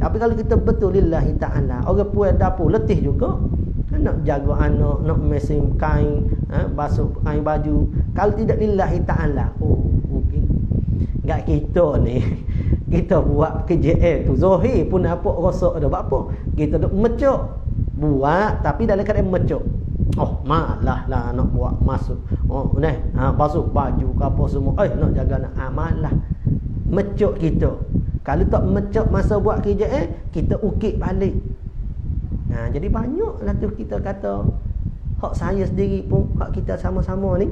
Tapi kalau kita betul lillahi ta'ala, orang puas dapur letih juga. Nak jaga anak, nak mesin kain, basuh kain baju. Kalau tidak lillahi ta'ala, mungkin enggak kita ni. Kita buat kerja tu zahir pun apa rasa ada apa. Kita duk mecuk. Buat tapi dalam keadaan mecuk. Oh, malah lah nak buat masuk. Oh, basuh baju ke apa semua. Nak jaga nak malah. Mecuk kita. Kalau tak mecuk masa buat kerja kita ukit balik. Jadi banyaklah tu kita kata hak saya sendiri pun hak kita sama-sama ni.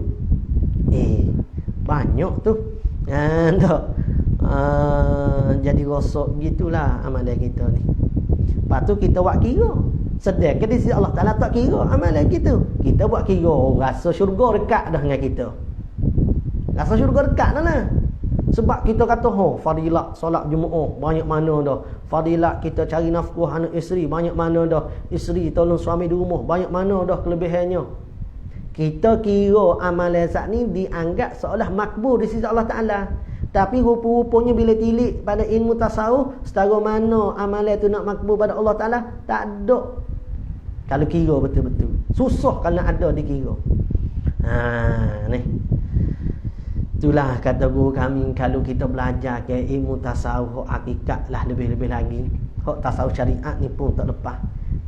Banyak tu. Tak. Jadi rosak gitulah amalan kita ni. Lepas tu kita buat kira. Sedangkan di sisi Allah Ta'ala tak kira amalan kita. Kita buat kira, rasa syurga dekat dah dengan kita. Rasa syurga dekat dah lah. Sebab kita kata, fadilat solat Jumaat banyak mana dah. Fadilat kita cari nafkah anak isteri banyak mana dah. Isteri tolong suami di rumah banyak mana dah kelebihannya. Kita kira amalan saat ni dianggap seolah makbul di sisi Allah Ta'ala. Tapi rupa-rupanya bila tilik pada ilmu tasawuf, setara mana amalan tu nak makbul pada Allah Ta'ala, tak ada. Kalau kira betul-betul. Susah kalau ada dikira. Ni. Itulah kata guru kami, kalau kita belajar ke ilmu tasawuf hakikat lah lebih-lebih lagi. Hak tasawuf syariat ni pun tak lepas.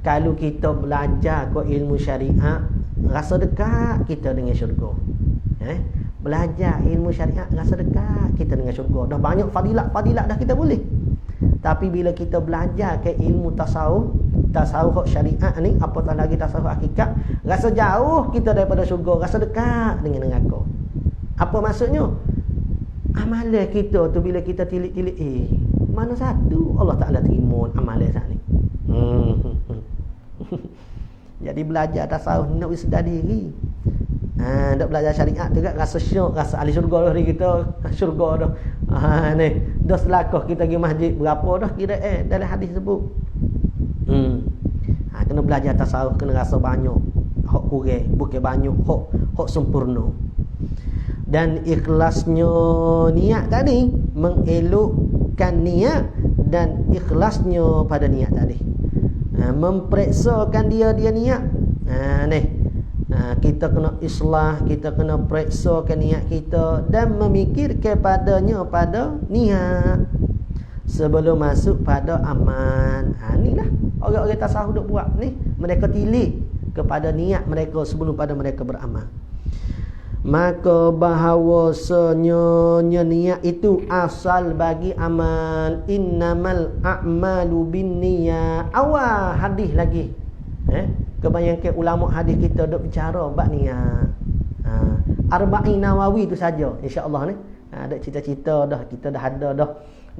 Kalau kita belajar ke ilmu syariat, rasa dekat kita dengan syurga. Belajar ilmu syariat, rasa dekat kita dengan syurga. Dah banyak fadilat dah kita boleh. Tapi bila kita belajar ke ilmu tasawuf hak syariat ni, apatah lagi tasawuf hakikat, rasa jauh kita daripada syurga, rasa dekat dengan neraka. Apa maksudnya? Amalan kita tu bila kita tilik-tilik, mana satu Allah Ta'ala terima amalan saat ni. Jadi belajar tasawuf nak sedar diri. Nak belajar syariat tu kan rasa syok, rasa ahli syurga dah kita, syurga dah. Ni dah selakah kita pergi masjid berapa dah kira dalam hadis sebut. Kena belajar tasawuf, kena rasa banyak hak kurang, bukan banyak hak sempurna. Dan ikhlasnya niat tadi, mengelokkan niat dan ikhlasnya pada niat tadi. Memperiksakan dia niat. Kita kena islah, kita kena periksakan niat kita dan memikirkan padanya pada niat sebelum masuk pada amal. Inilah orang-orang tasawuf duk buat ni, mereka tilik kepada niat mereka sebelum pada mereka beramal. Maka bahawasanya niat itu asal bagi amal. Innamal a'malu binniyat. Awal hadis lagi. Kebanyakan ulama hadis kita duk bicara bab niat. Arba'in Nawawi tu saja insya-Allah ni. Ada cita-cita dah, kita dah ada dah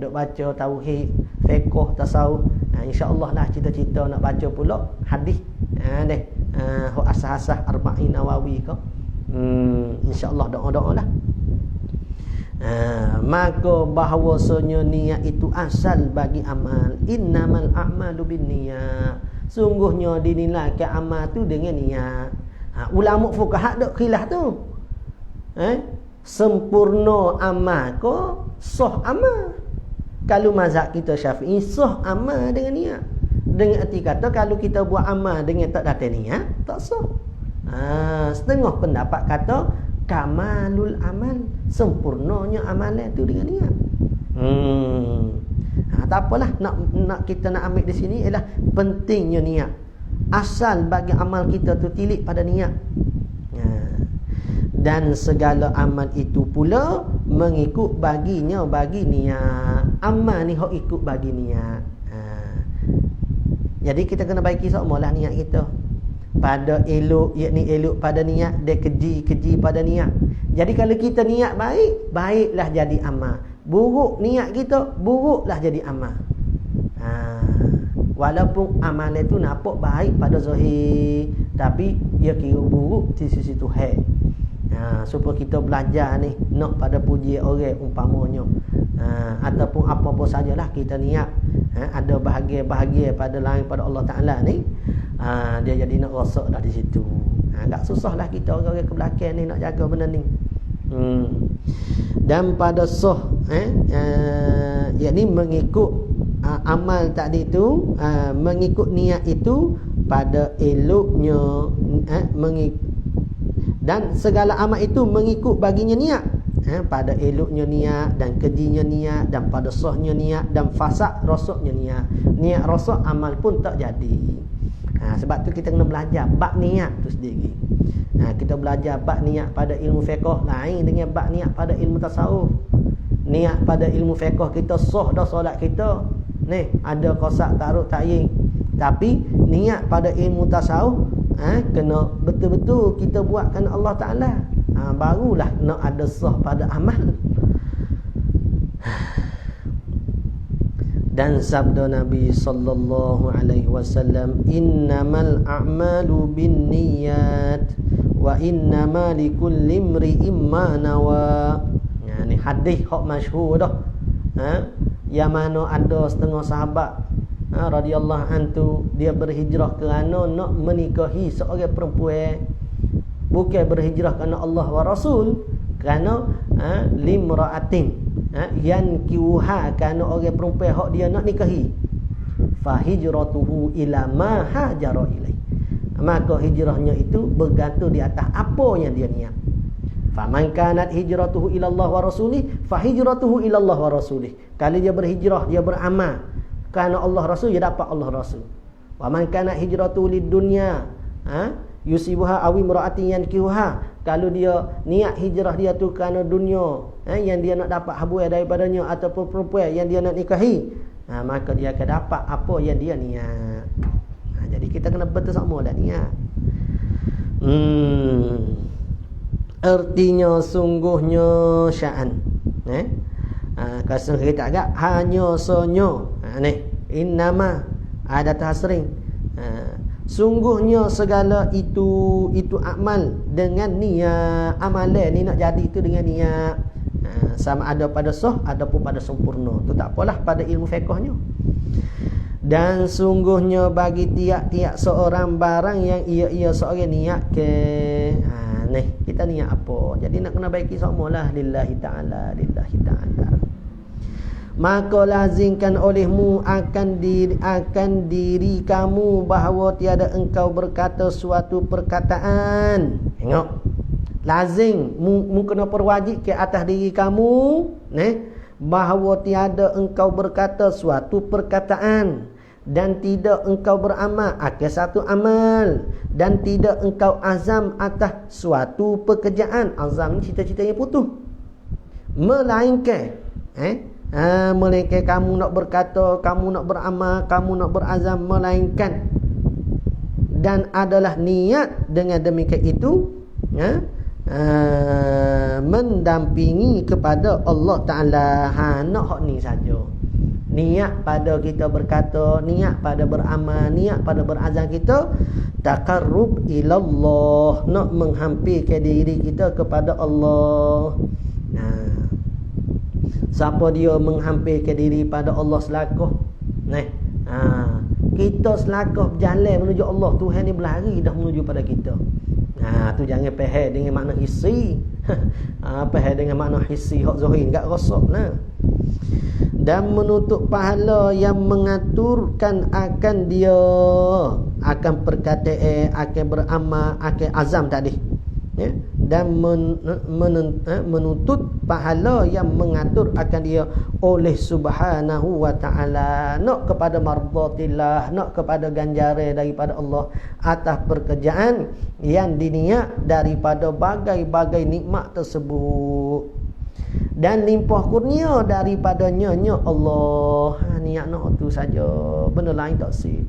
duk baca tauhid, fiqh, tasawuf. Insya-Allah lah cita-cita nak baca pula hadis. Hak asas-asas Arba'in Nawawi ke. InsyaAllah doa-doa lah. Maka bahawasanya niat itu asal bagi amal. Innamal a'malu binniyat. Sungguhnya dinilai amal tu dengan niat. Ulama fuqaha dok khilaf tu. Sempurna amal ke sah amal? Kalau mazhab kita Syafi'i, sah amal dengan niat. Dengan arti kata kalau kita buat amal dengan tak datang niat, tak sah. Setengah pendapat kata kamalul amal, sempurnanya amalan tu dengan niat. Tak apalah, nak kita nak ambil di sini ialah pentingnya niat. Asal bagi amal kita tu tilik pada niat. Dan segala amal itu pula mengikut baginya bagi niat. Amal ni hok ikut bagi niat. Jadi kita kena baiki semualah niat kita. Pada elok, yakni elok pada niat, dia keji pada niat. Jadi kalau kita niat baik, baiklah jadi amal. Buruk niat kita, buruklah jadi amal. Walaupun amal itu nampak baik pada zahir, tapi ia kira buruk di sisi Tuhan. Supaya kita belajar ni nak pada puji orang umpamanya, ataupun apa-apa sajalah kita niat, ada bahagia-bahagia pada lain pada Allah Ta'ala ni, dia jadi nak rosak dah di situ. Agak susahlah kita orang-orang ke belakang ni nak jaga benda ni. Dan pada sah yakni mengikut amal tadi tu, mengikut niat itu pada eloknya, dan segala amal itu mengikut baginya niat. Pada eloknya niat, dan kejinya niat, dan pada sahnya niat, dan fasad rosaknya niat. Niat rosak amal pun tak jadi. Sebab tu kita kena belajar bab niat tu sendiri. Kita belajar bab niat pada ilmu fiqh lain dengan bab niat pada ilmu tasawuf. Niat pada ilmu fiqh kita sah dah solat kita. Ni ada qasak taruh ta'yin. Tapi niat pada ilmu tasawuf kena betul-betul kita buat kerana Allah Taala. Barulah nak ada sah pada amal. Dan sabda Nabi sallallahu alaihi wasallam, innamal a'malu binniyat wa innama likulli imri'in ma nawa. Ni hadis hak masyhur dah. Yang mana ada setengah sahabat radhiyallahu anhu, dia berhijrah kerana nak menikahi seorang perempuan. Bukan berhijrah kerana Allah wa Rasul, kerana limra'atin yang kiuha kerana orang perempuan hak dia nak nikahi. Fa hijratuhu ila ma hajara ilai. Maka hijrahnya itu bergantung di atas apa yang dia niat. Faman kanat hijratuhu ila Allah wa rasulih fa hijratuhu ila Allah wa rasulih. Kalau dia berhijrah, dia beramal kerana Allah Rasul, dia dapat Allah Rasul. Wa man kanat hijratuhu lid dunya yusibuha awi imra'atin yankihuha. Kalau dia niat hijrah dia tu kerana dunia yang dia nak dapat habuai daripadanya, ataupun perempuan yang dia nak nikahi, maka dia akan dapat apa yang dia niat. Jadi kita kena betul sama dah niat. Artinya sungguhnya sya'an. Kalau kita agak hanya sonyo. Ni innama ada tasring. Sungguhnya segala itu amal dengan niat. Amalan ni nak jadi itu dengan niat. Sama ada pada sah ataupun pada sempurna. Tu tak apalah pada ilmu fiqhnya. Dan sungguhnya bagi tiap-tiap seorang barang yang ia seorang niat ke. Ni kita niat apa. Jadi nak kena baiki semualah lillahi ta'ala, lillahi ta'ala. Maka lazimkan olehmu akan diri kamu bahawa tiada engkau berkata suatu perkataan. Tengok, lazim mu kena perwajib ke atas diri kamu bahawa tiada engkau berkata suatu perkataan, dan tidak engkau beramal akan satu amal, dan tidak engkau azam atas suatu pekerjaan. Azam ni cita-cita yang putus, melainkan melainkan kamu nak berkata, kamu nak beramal, kamu nak berazam, melainkan dan adalah niat dengan demikian itu mendampingi kepada Allah Ta'ala. Nak hak ni saja. Niat pada kita berkata, niat pada beramal, niat pada berazam kita taqarrub ilallah, nak menghampirkan diri kita kepada Allah. Siapa dia menghampirkan diri pada Allah selakoh? Kita selakoh berjalan menuju Allah, Tuhan ni berlari dah menuju pada kita. Tu jangan faham dengan makna hissi. Faham dengan makna hissi hak zahir enggak rosak lah. Dan menuntut pahala yang mengaturkan akan dia, akan perkataan, akan beramal, akan azam tadi. Dan menuntut pahala yang mengatur akan dia oleh Subhanahu wa ta'ala, nak kepada mardatillah, nak kepada ganjaran daripada Allah atas pekerjaan yang diniat daripada bagai-bagai nikmat tersebut, dan limpah kurnia daripadanya Allah. Niat nak tu saja, benda lain tak si.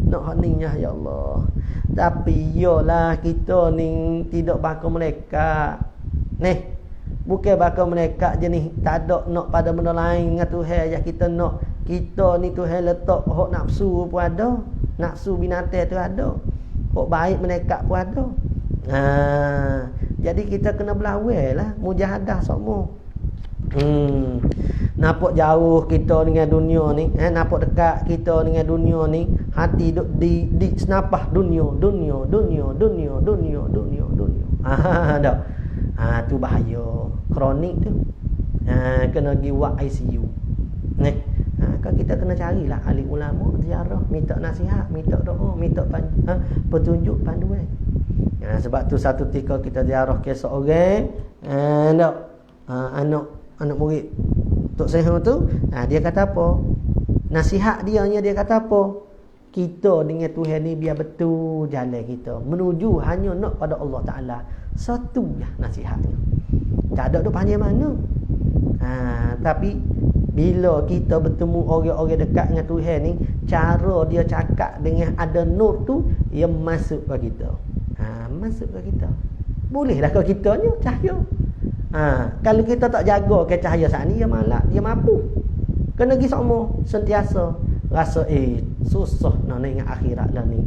Nak haninya ya Allah. Tapi yalah kita ni tidak bakal malaikat. Bukan bakal malaikat je ni, tak ada nak pada benda lain dengan Tuhan yang kita nak. Kita ni Tuhan letak hak nafsu pun ada, nafsu binatang tu ada, hak baik malaikat pun ada. Jadi kita kena berlawan lah, mujahadah semua. Nampak jauh kita dengan dunia ni, nampak dekat kita dengan dunia ni, hati duk di senapah dunia. Dak. Tu bahaya kronik tu. Kena pergi buat ICU. Kan kita kena carilah ahli ulama, ziarah, minta nasihat, minta doa, minta petunjuk, panduan. Sebab tu satu ketika kita ziarah ke seorang anak murid Tok Seho tu, dia kata apa? Nasihat dia kata apa? kita dengan Tuhan ni biar betul jalan kita menuju hanya nak pada Allah Ta'ala. Satu je nasihatnya, tak ada duk panjang mana. Tapi bila kita bertemu orang-orang dekat dengan Tuhan ni, cara dia cakap dengan ada nur tu, ia masuk ke kita. Masuk ke kita. Bolehlah ke kita ni cahaya. Kalau kita tak jaga ke cahaya saat ni, dia malak, dia mampu. Kena pergi sama sentiasa rasa susah nak ingat akhirat lah ni.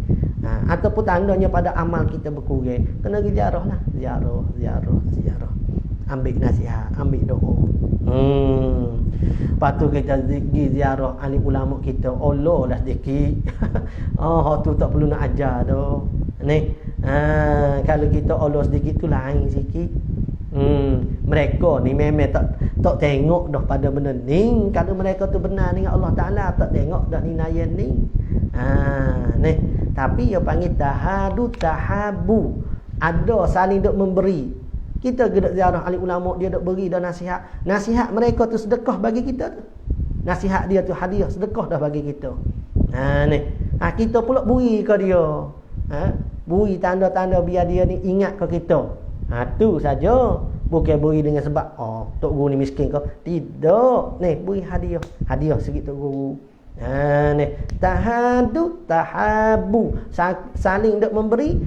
Ataupun tandanya pada amal kita berkurang, kena pergi ziarah lah. Ziarah. Ambil nasihat, ambil doa. Lepas tu kita pergi ziarah alim ulama kita. Allah dah sedikit. Tu tak perlu nak ajar dah. Ni. Kalau kita Allah sedikit tu lain sikit. Mereka ni memang tak tengok dah pada benda ni. Kalau mereka tu benar dengan Allah Ta'ala, tak tengok dah ninayan ni. Ni. Tapi dia panggil tahabu. Ada saling duk memberi. Kita gedek ziarah ahli ulama, dia duk beri dah nasihat. Nasihat mereka tu sedekah bagi kita tu. Nasihat dia tu hadiah sedekah dah bagi kita. Ni. Kita pula beri ke dia. Beri tanda-tanda biar dia ni ingat ke kita. Tu saja. Bukan beri dengan sebab Tok Guru ni miskin ke. Tidak. Ni beri hadiah. Hadiah sikit Tok Guru. Ni tahabu, saling duk memberi,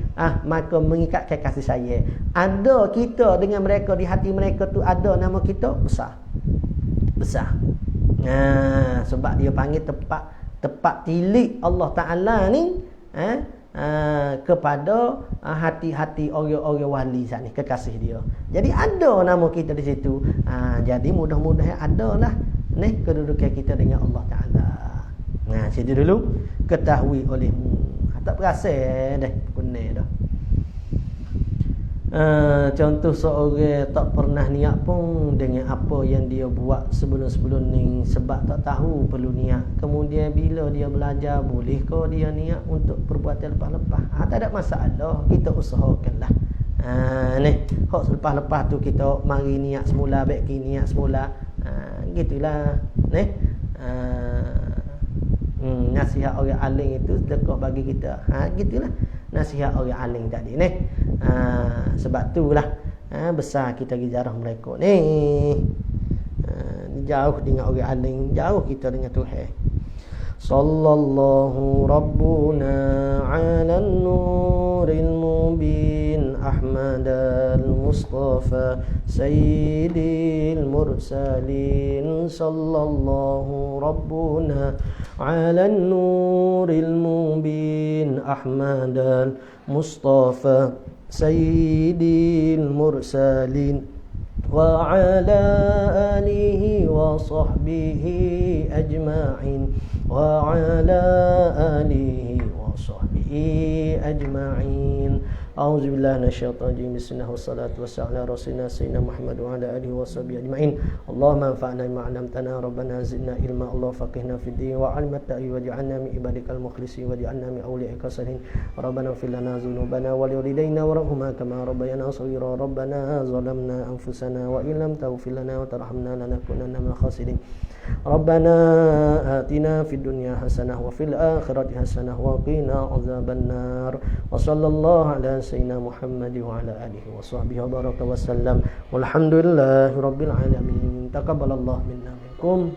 maka mengikatkan kasih sayang. Ada kita dengan mereka, di hati mereka tu ada nama kita besar. Sebab dia panggil tepat tilik Allah Ta'ala ni kepada hati-hati orang-orang wali saat ni, kekasih dia. Jadi ada nama kita di situ. Jadi mudah-mudahan adalah ni kedudukan kita dengan Allah Ta'ala. Situ dulu ketahui olehmu. Tak perasan dah kuning dah. Contoh seorang tak pernah niat pun dengan apa yang dia buat sebelum-sebelum ni, sebab tak tahu perlu niat. Kemudian bila dia belajar, bolehkah dia niat untuk perbuatan lepas-lepas? Tak ada masalah, kita usahakanlah. Ni hak lepas-lepas tu kita mari niat semula, baik niat semula. Gitulah. Ni nasihat orang alim itu sedekah bagi kita. Gitulah nasihat orang alim tadi ni. Sebab itulah besar kita pergi ziarah mereka ni. Jauh dengan orang alim, jauh kita dengan Tuhan. Sallallahu rabbuna ala nuril mubin Ahmad al-Mustafa sayyidil mursalin. Sallallahu rabbuna ala nuril mubin Ahmad al-Mustafa sayyidil mursalin wa ala alihi wa sahbihi ajma'in wa ala alihi wa sahbihi ajma'in. A'udzu billahi minasyaitonir rajim. Bismillah wassalatu wassalamu ala rasulina sayyidina Muhammad wa ala alihi wa sahbihi ajma'in. Allahumma anfa'na bima 'allamtana rabbana zidna ilma. Allah faqihna fid din wa 'allimna ta'wil waj'alna min ibadikal mukhlisin waj'alna min awliyaika salihin. Rabbana ighfir lana dhunubana wa liwalidayna warhamhuma kama rabbayana shaghira. Rabbana zalamna anfusana wa illam taghfir lana wa tarhamna lanakunanna minal khasirin. Rabbana atina fid dunya hasanah wa fil akhirati hasanah wa qina adzabannar. Wa sallallahu ala sayyidina Muhammad wa ala alihi wa sahbihi wa baraka wa sallam. Walhamdulillahi rabbil alamin. Taqabbalallahu minna minkum.